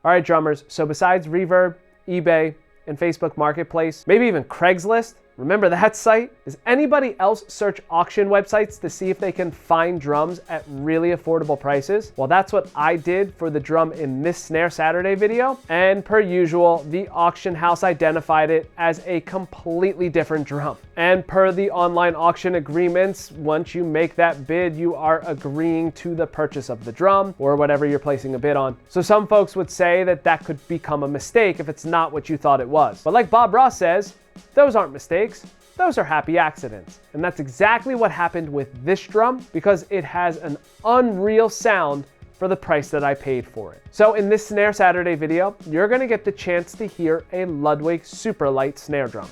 All right, drummers, so besides Reverb, eBay, and Facebook Marketplace, maybe even Craigslist, remember that site? Does anybody else search auction websites to see if they can find drums at really affordable prices? Well, that's what I did for the drum in this Snare Saturday video. And per usual, the auction house identified it as a completely different drum. And per the online auction agreements, once you make that bid, you are agreeing to the purchase of the drum or whatever you're placing a bid on. So some folks would say that that could become a mistake if it's not what you thought it was. But like Bob Ross says, those aren't mistakes, those are happy accidents. And that's exactly what happened with this drum, because it has an unreal sound for the price that I paid for it. So in this Snare Saturday video, you're gonna get the chance to hear a Ludwig Supralite snare drum.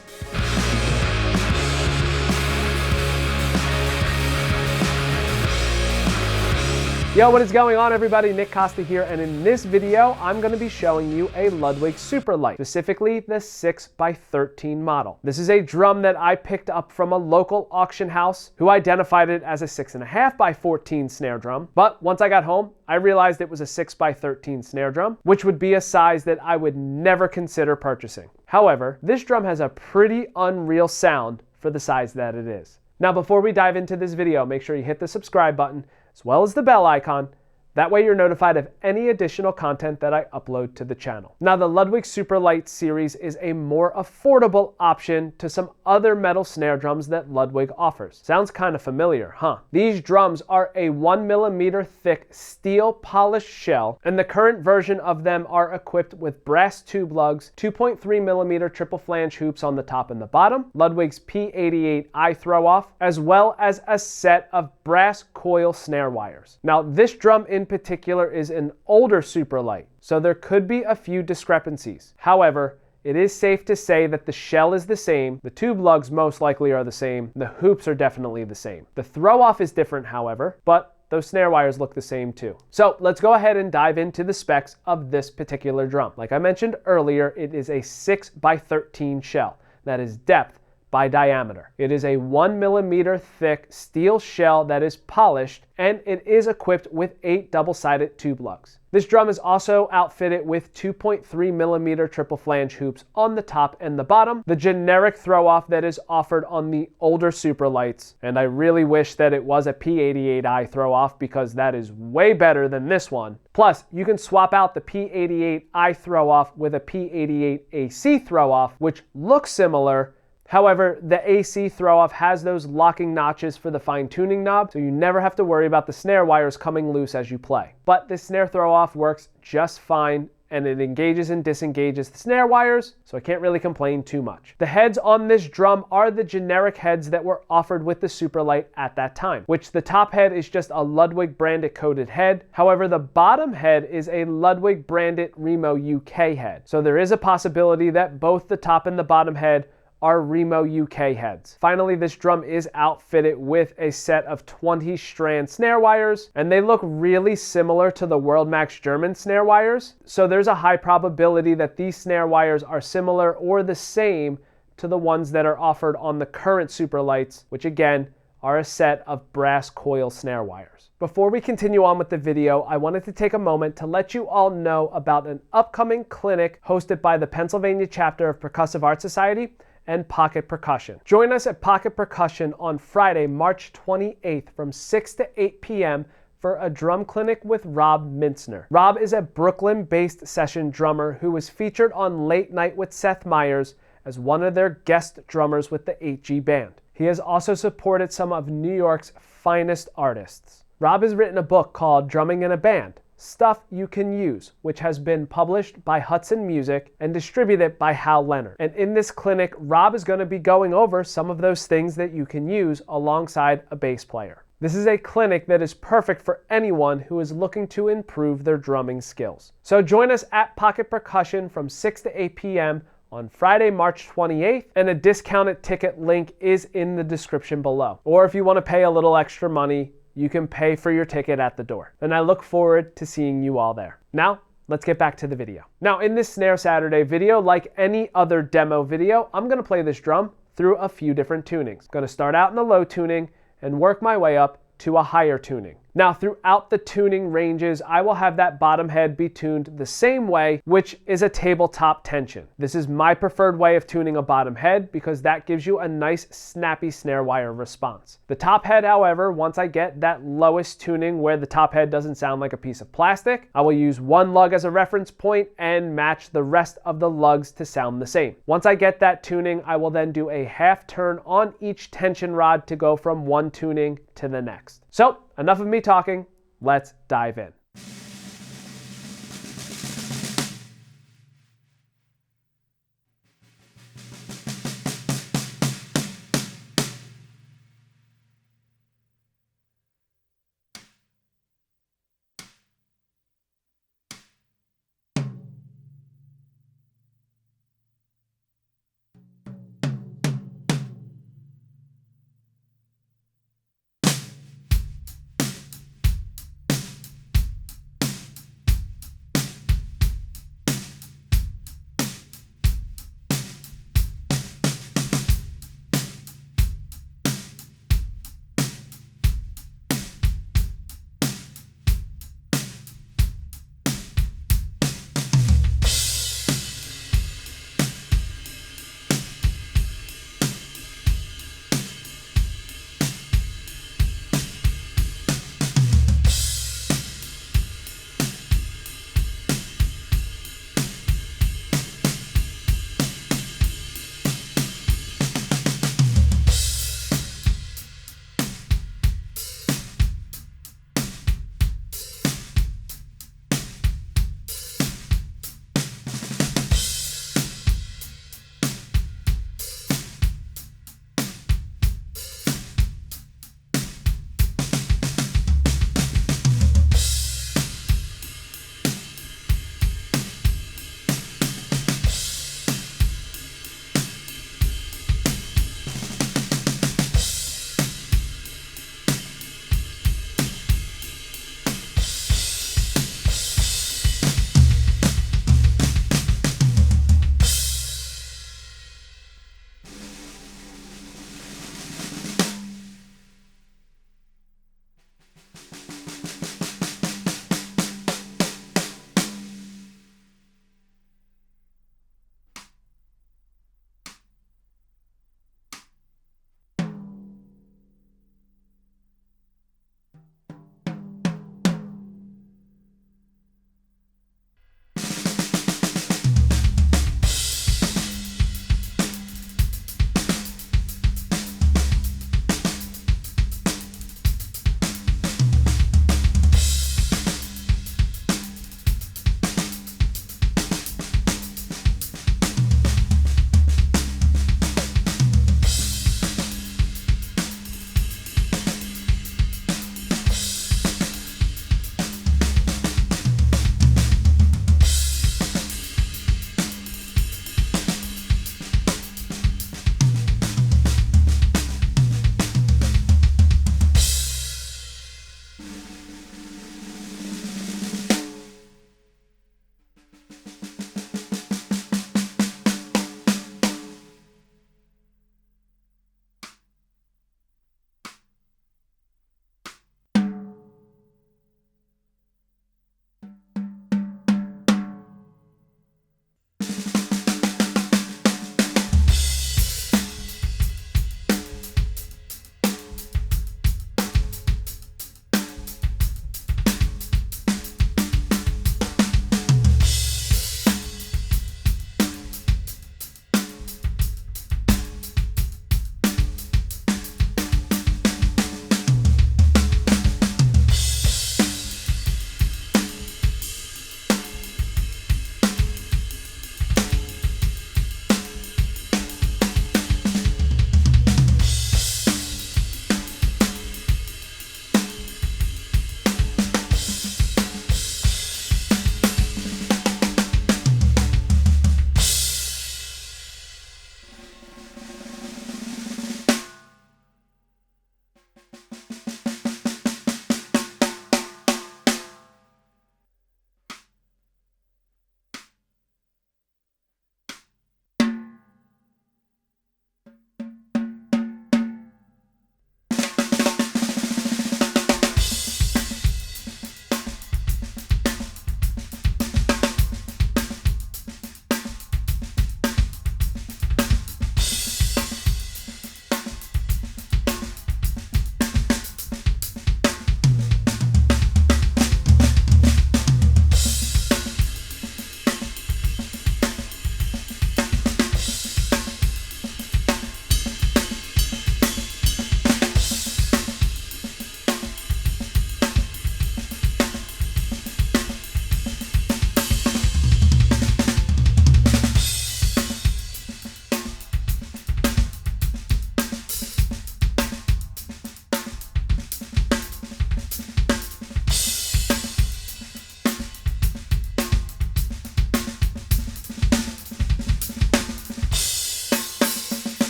Yo, what is going on, everybody? Nick Costa here, and in this video, I'm going to be showing you a Ludwig Supralite, specifically the 6x13 model. This is a drum that I picked up from a local auction house who identified it as a 6.5x14 snare drum, but once I got home, I realized it was a 6x13 snare drum, which would be a size that I would never consider purchasing. However, this drum has a pretty unreal sound for the size that it is. Now, before we dive into this video, make sure you hit the subscribe button, as well as the bell icon. That way you're notified of any additional content that I upload to the channel. Now, the Ludwig Supralite series is a more affordable option to some other metal snare drums that Ludwig offers. Sounds kind of familiar, huh? These drums are a 1mm thick steel polished shell, and the current version of them are equipped with brass tube lugs, 2.3mm triple flange hoops on the top and the bottom, Ludwig's P88 eye throw-off, as well as a set of brass coil snare wires. Now, this drum in particular is an older Supralite, so there could be a few discrepancies. However, it is safe to say that the shell is the same, the tube lugs most likely are the same, the hoops are definitely the same. The throw-off is different, however, but those snare wires look the same too. So let's go ahead and dive into the specs of this particular drum. Like I mentioned earlier, it is a 6x13 shell. That is depth by diameter. It is a 1mm thick steel shell that is polished, and it is equipped with 8 double-sided tube lugs. This drum is also outfitted with 2.3mm triple flange hoops on the top and the bottom, the generic throw-off that is offered on the older Supralites, and I really wish that it was a P88i throw-off because that is way better than this one. Plus, you can swap out the P88i throw-off with a P88 AC throw-off, which looks similar. However, the AC throw-off has those locking notches for the fine-tuning knob, so you never have to worry about the snare wires coming loose as you play. But this snare throw-off works just fine, and it engages and disengages the snare wires, so I can't really complain too much. The heads on this drum are the generic heads that were offered with the Supralite at that time, which the top head is just a Ludwig branded coated head. However, the bottom head is a Ludwig branded Remo UK head. So there is a possibility that both the top and the bottom head are Remo UK heads. Finally, this drum is outfitted with a set of 20 strand snare wires, and they look really similar to the World Max German snare wires. So there's a high probability that these snare wires are similar or the same to the ones that are offered on the current Supralites, which again are a set of brass coil snare wires. Before we continue on with the video, I wanted to take a moment to let you all know about an upcoming clinic hosted by the Pennsylvania chapter of Percussive Art Society and Pocket Percussion. Join us at Pocket Percussion on Friday, March 28th from 6 to 8 p.m. for a drum clinic with Rob Mitzner. Rob is a Brooklyn-based session drummer who was featured on Late Night with Seth Meyers as one of their guest drummers with the 8G band. He has also supported some of New York's finest artists. Rob has written a book called Drumming in a Band: Stuff You Can Use, which has been published by Hudson Music and distributed by Hal Leonard. And in this clinic, Rob is going to be going over some of those things that you can use alongside a bass player. This is a clinic that is perfect for anyone who is looking to improve their drumming skills. So join us at Pocket Percussion from 6 to 8 p.m. on Friday, March 28th, and a discounted ticket link is in the description below. Or if you want to pay a little extra money, you can pay for your ticket at the door. And I look forward to seeing you all there. Now, let's get back to the video. Now, in this Snare Saturday video, like any other demo video, I'm gonna play this drum through a few different tunings. I'm gonna start out in a low tuning and work my way up to a higher tuning. Now, throughout the tuning ranges, I will have that bottom head be tuned the same way, which is a tabletop tension. This is my preferred way of tuning a bottom head because that gives you a nice snappy snare wire response. The top head, however, once I get that lowest tuning where the top head doesn't sound like a piece of plastic, I will use one lug as a reference point and match the rest of the lugs to sound the same. Once I get that tuning, I will then do a half turn on each tension rod to go from one tuning to the next. So, enough of me talking, let's dive in.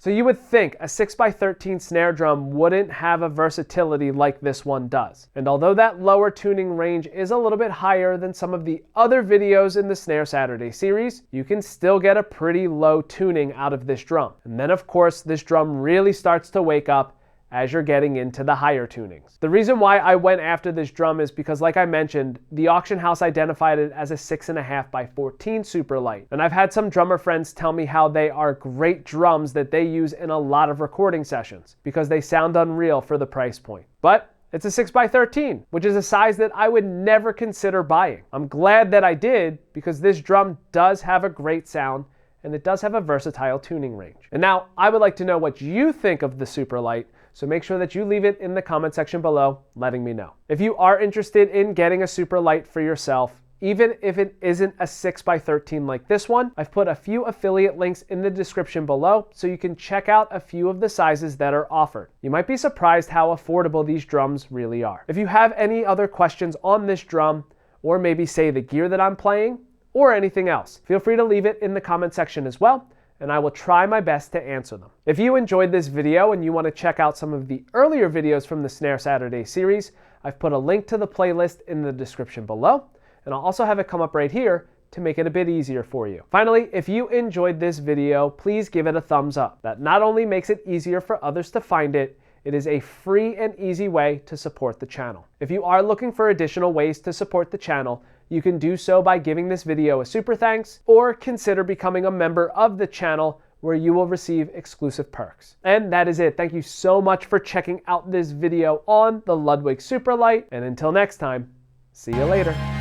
So you would think a 6x13 snare drum wouldn't have a versatility like this one does. And although that lower tuning range is a little bit higher than some of the other videos in the Snare Saturday series, you can still get a pretty low tuning out of this drum. And then of course this drum really starts to wake up as you're getting into the higher tunings. The reason why I went after this drum is because, like I mentioned, the auction house identified it as a 6.5x14 Supralite. And I've had some drummer friends tell me how they are great drums that they use in a lot of recording sessions because they sound unreal for the price point. But it's a 6x13, which is a size that I would never consider buying. I'm glad that I did because this drum does have a great sound and it does have a versatile tuning range. And now I would like to know what you think of the Supralite, so make sure that you leave it in the comment section below letting me know. If you are interested in getting a Supralite for yourself, even if it isn't a 6x13 like this one, I've put a few affiliate links in the description below so you can check out a few of the sizes that are offered. You might be surprised how affordable these drums really are. If you have any other questions on this drum, or maybe say the gear that I'm playing, or anything else, feel free to leave it in the comment section as well, and I will try my best to answer them. If you enjoyed this video and you want to check out some of the earlier videos from the Snare Saturday series, I've put a link to the playlist in the description below, and I'll also have it come up right here to make it a bit easier for you. Finally, if you enjoyed this video, please give it a thumbs up. That not only makes it easier for others to find it, it is a free and easy way to support the channel. If you are looking for additional ways to support the channel, you can do so by giving this video a super thanks, or consider becoming a member of the channel where you will receive exclusive perks. And that is it. Thank you so much for checking out this video on the Ludwig Supralite, and until next time, see you later.